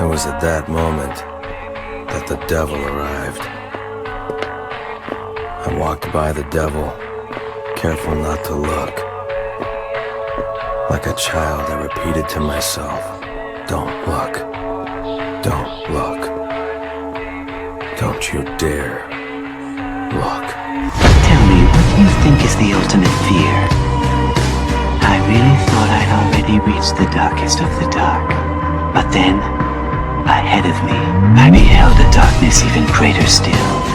was at that moment that the devil arrived. I walked by the devil, careful not to look. Like a child, I repeated to myself, "Don't look. Don't look. Don't you dare look." Tell me, what do you think is the ultimate fear? I really thought I'd already reached the darkest of the dark. But then, ahead of me, I beheld a darkness even greater still.